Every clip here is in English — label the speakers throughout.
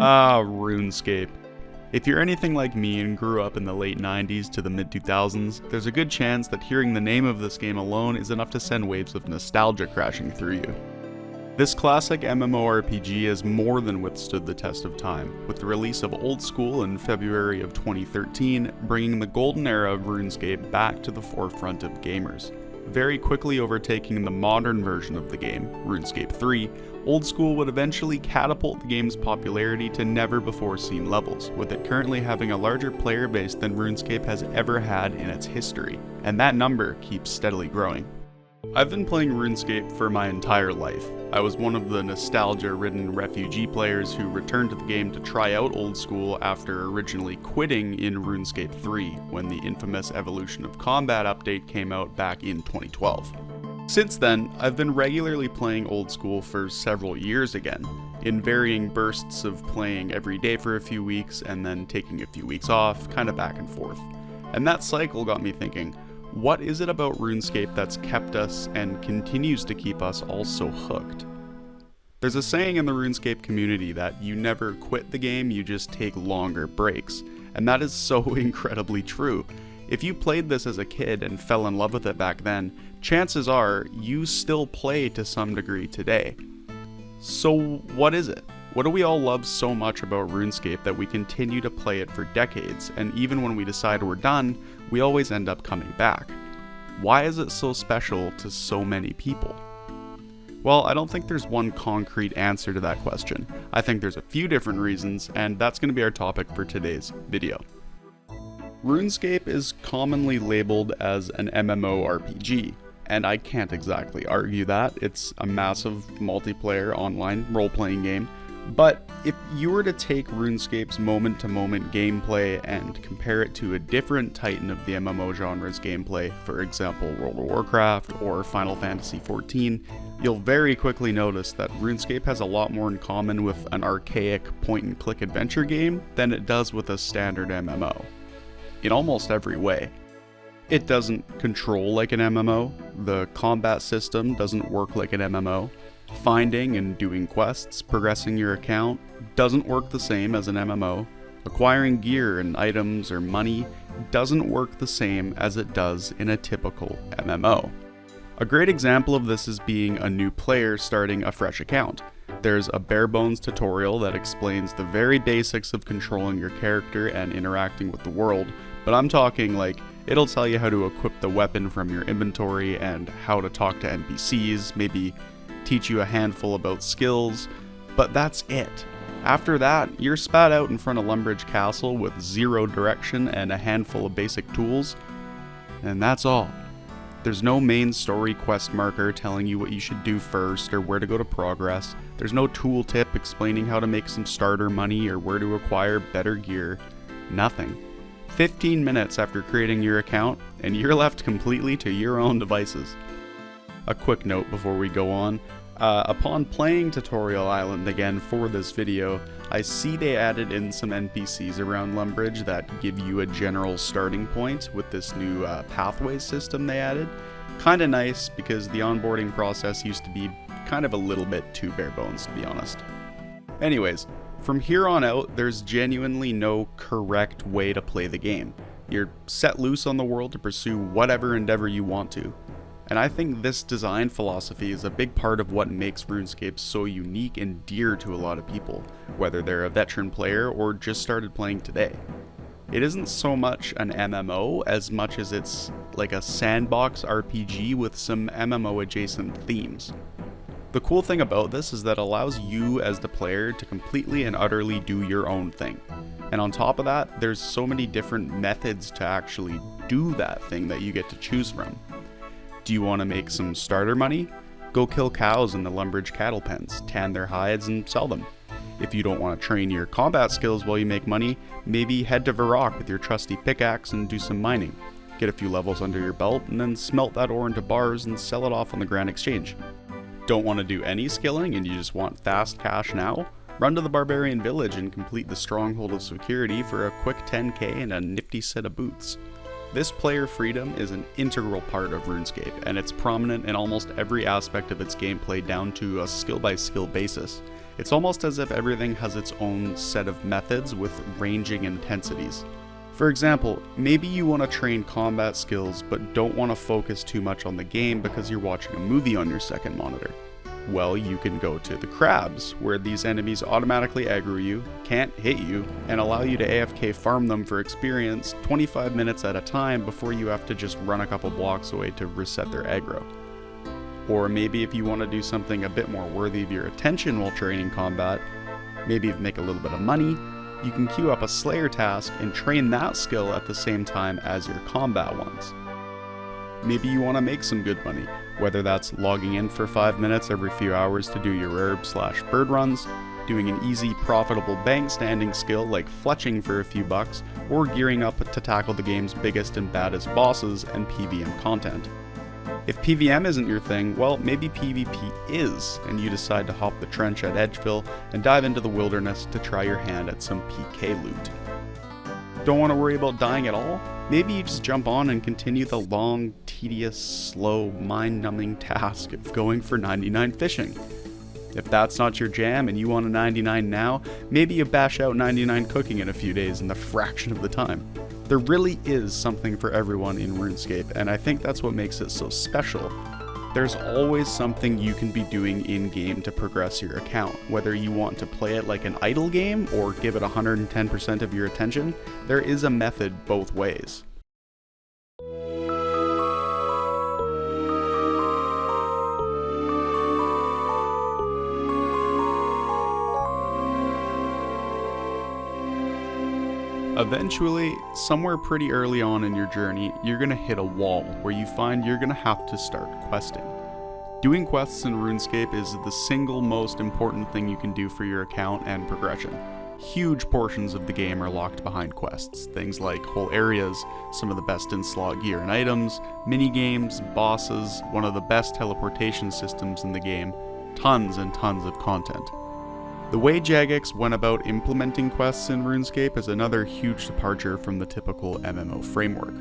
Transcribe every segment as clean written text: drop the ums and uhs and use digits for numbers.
Speaker 1: RuneScape. If you're anything like me and grew up in the late 90s to the mid 2000s, there's a good chance that hearing the name of this game alone is enough to send waves of nostalgia crashing through you. This classic MMORPG has more than withstood the test of time, with the release of Oldschool in February of 2013 bringing the golden era of RuneScape back to the forefront of gamers. Very quickly overtaking the modern version of the game, RuneScape 3, Oldschool would eventually catapult the game's popularity to never-before-seen levels, with it currently having a larger player base than RuneScape has ever had in its history, and that number keeps steadily growing. I've been playing RuneScape for my entire life. I was one of the nostalgia-ridden refugee players who returned to the game to try out Oldschool after originally quitting in RuneScape 3 when the infamous Evolution of Combat update came out back in 2012. Since then, I've been regularly playing Oldschool for several years again, in varying bursts of playing every day for a few weeks and then taking a few weeks off, kinda back and forth. And that cycle got me thinking, what is it about RuneScape that's kept us and continues to keep us all so hooked? There's a saying in the RuneScape community that you never quit the game, you just take longer breaks. And that is so incredibly true. If you played this as a kid and fell in love with it back then, chances are you still play to some degree today. So what is it? What do we all love so much about RuneScape that we continue to play it for decades, and even when we decide we're done, we always end up coming back? Why is it so special to so many people? Well, I don't think there's one concrete answer to that question. I think there's a few different reasons, and that's going to be our topic for today's video. RuneScape is commonly labeled as an MMORPG, and I can't exactly argue that. It's a massive multiplayer online role-playing game. But if you were to take RuneScape's moment-to-moment gameplay and compare it to a different titan of the MMO genre's gameplay, for example World of Warcraft or Final Fantasy XIV, you'll very quickly notice that RuneScape has a lot more in common with an archaic point-and-click adventure game than it does with a standard MMO. In almost every way. It doesn't control like an MMO, the combat system doesn't work like an MMO, finding and doing quests, progressing your account, doesn't work the same as an MMO, acquiring gear and items or money doesn't work the same as it does in a typical MMO. A great example of this is being a new player starting a fresh account. There's a bare bones tutorial that explains the very basics of controlling your character and interacting with the world, but I'm talking like, it'll tell you how to equip the weapon from your inventory and how to talk to NPCs, maybe teach you a handful about skills, but that's it. After that, you're spat out in front of Lumbridge Castle with zero direction and a handful of basic tools, and that's all. There's no main story quest marker telling you what you should do first or where to go to progress. There's no tooltip explaining how to make some starter money or where to acquire better gear. Nothing. 15 minutes after creating your account, and you're left completely to your own devices. A quick note before we go on. Upon playing Tutorial Island again for this video, I see they added in some NPCs around Lumbridge that give you a general starting point with this new pathway system they added. Kinda nice because the onboarding process used to be kind of a little bit too bare bones, to be honest. Anyways, from here on out, there's genuinely no correct way to play the game. You're set loose on the world to pursue whatever endeavor you want to. And I think this design philosophy is a big part of what makes RuneScape so unique and dear to a lot of people, whether they're a veteran player or just started playing today. It isn't so much an MMO as much as it's like a sandbox RPG with some MMO adjacent themes. The cool thing about this is that it allows you as the player to completely and utterly do your own thing. And on top of that, there's so many different methods to actually do that thing that you get to choose from. Do you want to make some starter money? Go kill cows in the Lumbridge cattle pens, tan their hides and sell them. If you don't want to train your combat skills while you make money, maybe head to Varrock with your trusty pickaxe and do some mining. Get a few levels under your belt and then smelt that ore into bars and sell it off on the Grand Exchange. Don't want to do any skilling and you just want fast cash now? Run to the Barbarian Village and complete the Stronghold of Security for a quick 10k and a nifty set of boots. This player freedom is an integral part of RuneScape, and it's prominent in almost every aspect of its gameplay down to a skill-by-skill basis. It's almost as if everything has its own set of methods with ranging intensities. For example, maybe you want to train combat skills but don't want to focus too much on the game because you're watching a movie on your second monitor. Well, you can go to the crabs, where these enemies automatically aggro you, can't hit you, and allow you to AFK farm them for experience 25 minutes at a time before you have to just run a couple blocks away to reset their aggro. Or maybe if you want to do something a bit more worthy of your attention while training combat, maybe make a little bit of money, you can queue up a Slayer task and train that skill at the same time as your combat ones. Maybe you want to make some good money, whether that's logging in for 5 minutes every few hours to do your herb/bird runs, doing an easy profitable bank standing skill like fletching for a few bucks, or gearing up to tackle the game's biggest and baddest bosses and PVM content. If PVM isn't your thing, well, maybe PvP is, and you decide to hop the trench at Edgeville and dive into the wilderness to try your hand at some PK loot. Don't want to worry about dying at all? Maybe you just jump on and continue the long, tedious, slow, mind-numbing task of going for 99 fishing. If that's not your jam and you want a 99 now, maybe you bash out 99 cooking in a few days in the fraction of the time. There really is something for everyone in RuneScape, and I think that's what makes it so special. There's always something you can be doing in-game to progress your account. Whether you want to play it like an idle game or give it 110% of your attention, there is a method both ways. Eventually, somewhere pretty early on in your journey, you're going to hit a wall where you find you're going to have to start questing. Doing quests in RuneScape is the single most important thing you can do for your account and progression. Huge portions of the game are locked behind quests, things like whole areas, some of the best in slot gear and items, mini-games, bosses, one of the best teleportation systems in the game, tons and tons of content. The way Jagex went about implementing quests in RuneScape is another huge departure from the typical MMO framework.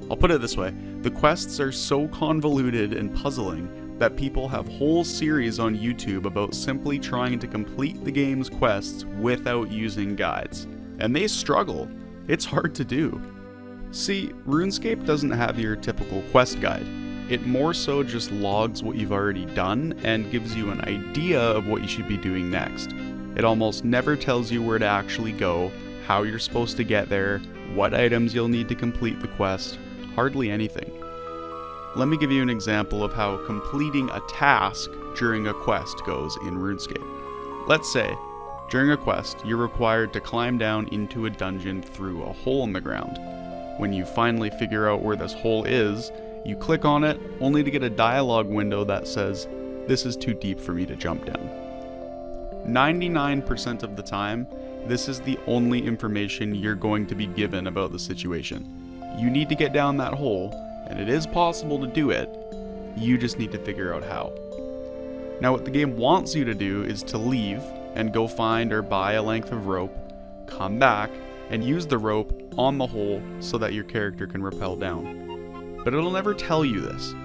Speaker 1: I'll put it this way, the quests are so convoluted and puzzling that people have whole series on YouTube about simply trying to complete the game's quests without using guides. And they struggle. It's hard to do. See, RuneScape doesn't have your typical quest guide. It more so just logs what you've already done and gives you an idea of what you should be doing next. It almost never tells you where to actually go, how you're supposed to get there, what items you'll need to complete the quest, hardly anything. Let me give you an example of how completing a task during a quest goes in RuneScape. Let's say, during a quest, you're required to climb down into a dungeon through a hole in the ground. When you finally figure out where this hole is, you click on it, only to get a dialogue window that says, "This is too deep for me to jump down." 99% of the time, this is the only information you're going to be given about the situation. You need to get down that hole, and it is possible to do it, you just need to figure out how. Now what the game wants you to do is to leave and go find or buy a length of rope, come back, and use the rope on the hole so that your character can rappel down. But it'll never tell you this.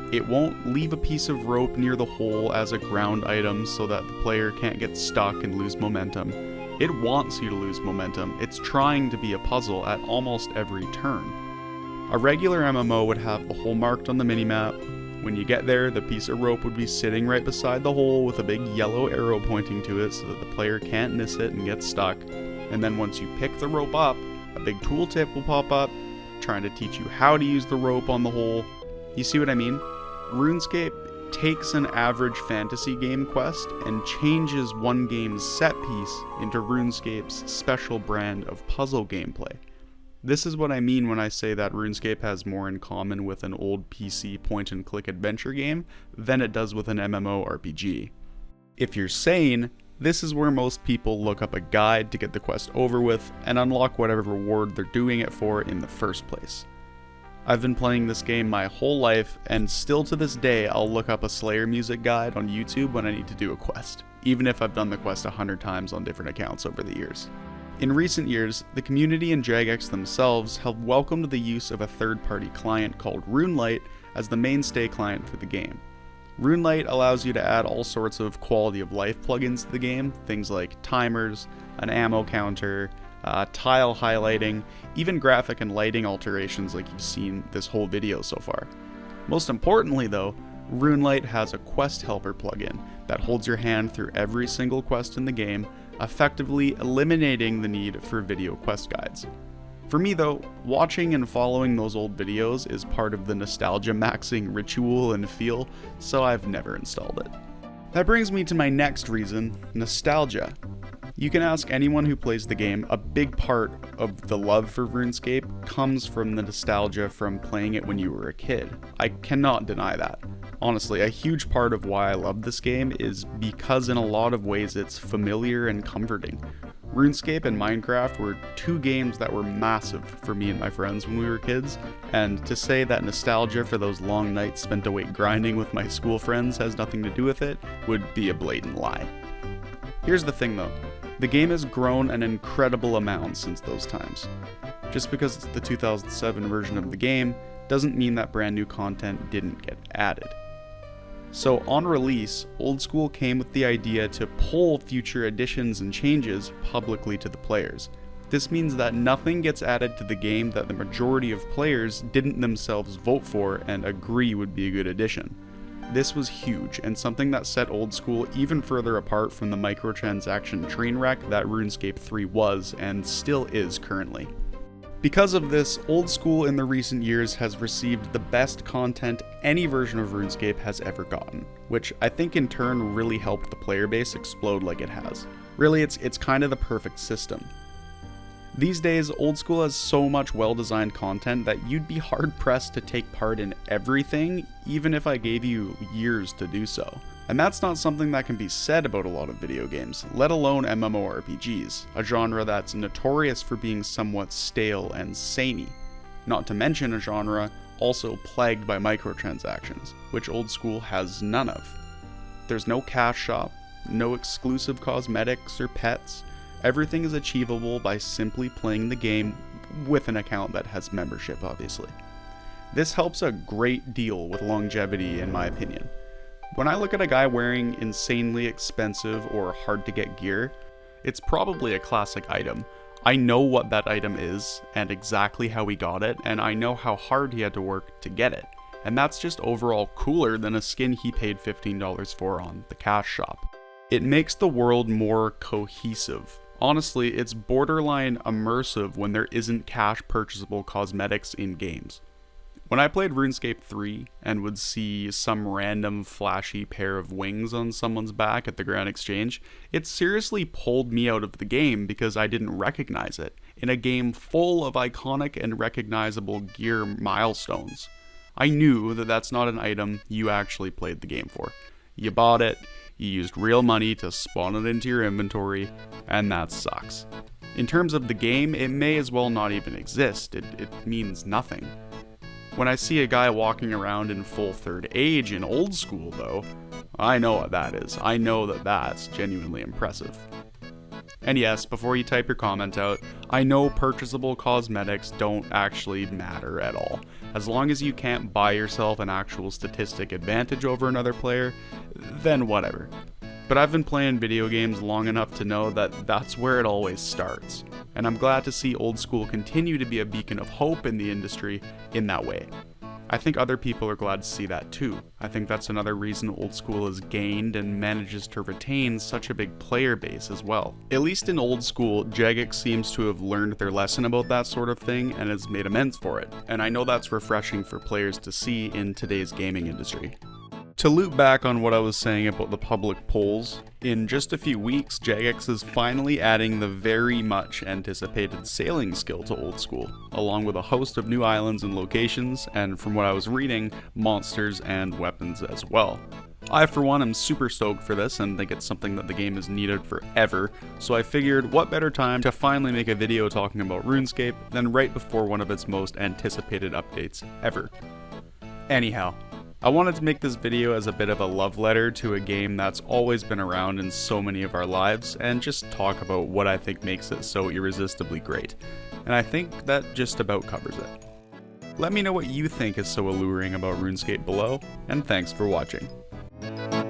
Speaker 1: It won't leave a piece of rope near the hole as a ground item so that the player can't get stuck and lose momentum. It wants you to lose momentum. It's trying to be a puzzle at almost every turn. A regular MMO would have the hole marked on the minimap. When you get there, the piece of rope would be sitting right beside the hole with a big yellow arrow pointing to it so that the player can't miss it and get stuck. And then once you pick the rope up, a big tooltip will pop up, trying to teach you how to use the rope on the hole. You see what I mean? RuneScape takes an average fantasy game quest and changes one game's set piece into RuneScape's special brand of puzzle gameplay. This is what I mean when I say that RuneScape has more in common with an old PC point-and-click adventure game than it does with an MMORPG. If you're sane, this is where most people look up a guide to get the quest over with and unlock whatever reward they're doing it for in the first place. I've been playing this game my whole life, and still to this day I'll look up a Slayer music guide on YouTube when I need to do a quest, even if I've done the quest 100 times on different accounts over the years. In recent years, the community and Jagex themselves have welcomed the use of a third-party client called RuneLite as the mainstay client for the game. RuneLite allows you to add all sorts of quality of life plugins to the game, things like timers, an ammo counter, tile highlighting, even graphic and lighting alterations like you've seen this whole video so far. Most importantly though, RuneLite has a quest helper plugin that holds your hand through every single quest in the game, effectively eliminating the need for video quest guides. For me though, watching and following those old videos is part of the nostalgia maxing ritual and feel, so I've never installed it. That brings me to my next reason, nostalgia. You can ask anyone who plays the game, a big part of the love for RuneScape comes from the nostalgia from playing it when you were a kid. I cannot deny that. Honestly, a huge part of why I love this game is because in a lot of ways it's familiar and comforting. RuneScape and Minecraft were two games that were massive for me and my friends when we were kids, and to say that nostalgia for those long nights spent awake grinding with my school friends has nothing to do with it would be a blatant lie. Here's the thing though. The game has grown an incredible amount since those times. Just because it's the 2007 version of the game doesn't mean that brand new content didn't get added. So on release, Oldschool came with the idea to pull future additions and changes publicly to the players. This means that nothing gets added to the game that the majority of players didn't themselves vote for and agree would be a good addition. This was huge, and something that set Oldschool even further apart from the microtransaction train wreck that RuneScape 3 was, and still is currently. Because of this, Oldschool in the recent years has received the best content any version of RuneScape has ever gotten, which I think in turn really helped the player base explode like it has. Really, it's kind of the perfect system. These days, Oldschool has so much well-designed content that you'd be hard-pressed to take part in everything, even if I gave you years to do so. And that's not something that can be said about a lot of video games, let alone MMORPGs, a genre that's notorious for being somewhat stale and samey. Not to mention a genre also plagued by microtransactions, which Oldschool has none of. There's no cash shop, no exclusive cosmetics or pets. Everything is achievable by simply playing the game with an account that has membership, obviously. This helps a great deal with longevity, in my opinion. When I look at a guy wearing insanely expensive or hard to get gear, it's probably a classic item. I know what that item is and exactly how he got it, and I know how hard he had to work to get it. And that's just overall cooler than a skin he paid $15 for on the cash shop. It makes the world more cohesive. Honestly, it's borderline immersive when there isn't cash purchasable cosmetics in games. When I played RuneScape 3 and would see some random flashy pair of wings on someone's back at the Grand Exchange, it seriously pulled me out of the game because I didn't recognize it, in a game full of iconic and recognizable gear milestones. I knew that that's not an item you actually played the game for. You bought it, you used real money to spawn it into your inventory, and that sucks. In terms of the game, it may as well not even exist, it means nothing. When I see a guy walking around in full third age in Oldschool though, I know what that is. I know that that's genuinely impressive. And yes, before you type your comment out, I know purchasable cosmetics don't actually matter at all. As long as you can't buy yourself an actual statistic advantage over another player, then whatever. But I've been playing video games long enough to know that that's where it always starts. And I'm glad to see Oldschool continue to be a beacon of hope in the industry in that way. I think other people are glad to see that too. I think that's another reason Oldschool has gained and manages to retain such a big player base as well. At least in Oldschool, Jagex seems to have learned their lesson about that sort of thing and has made amends for it, and I know that's refreshing for players to see in today's gaming industry. To loop back on what I was saying about the public polls, in just a few weeks, Jagex is finally adding the very much anticipated sailing skill to Oldschool, along with a host of new islands and locations, and from what I was reading, monsters and weapons as well. I, for one, am super stoked for this and think it's something that the game has needed forever, so I figured what better time to finally make a video talking about RuneScape than right before one of its most anticipated updates ever. Anyhow, I wanted to make this video as a bit of a love letter to a game that's always been around in so many of our lives, and just talk about what I think makes it so irresistibly great. And I think that just about covers it. Let me know what you think is so alluring about RuneScape below, and thanks for watching.
Speaker 2: you.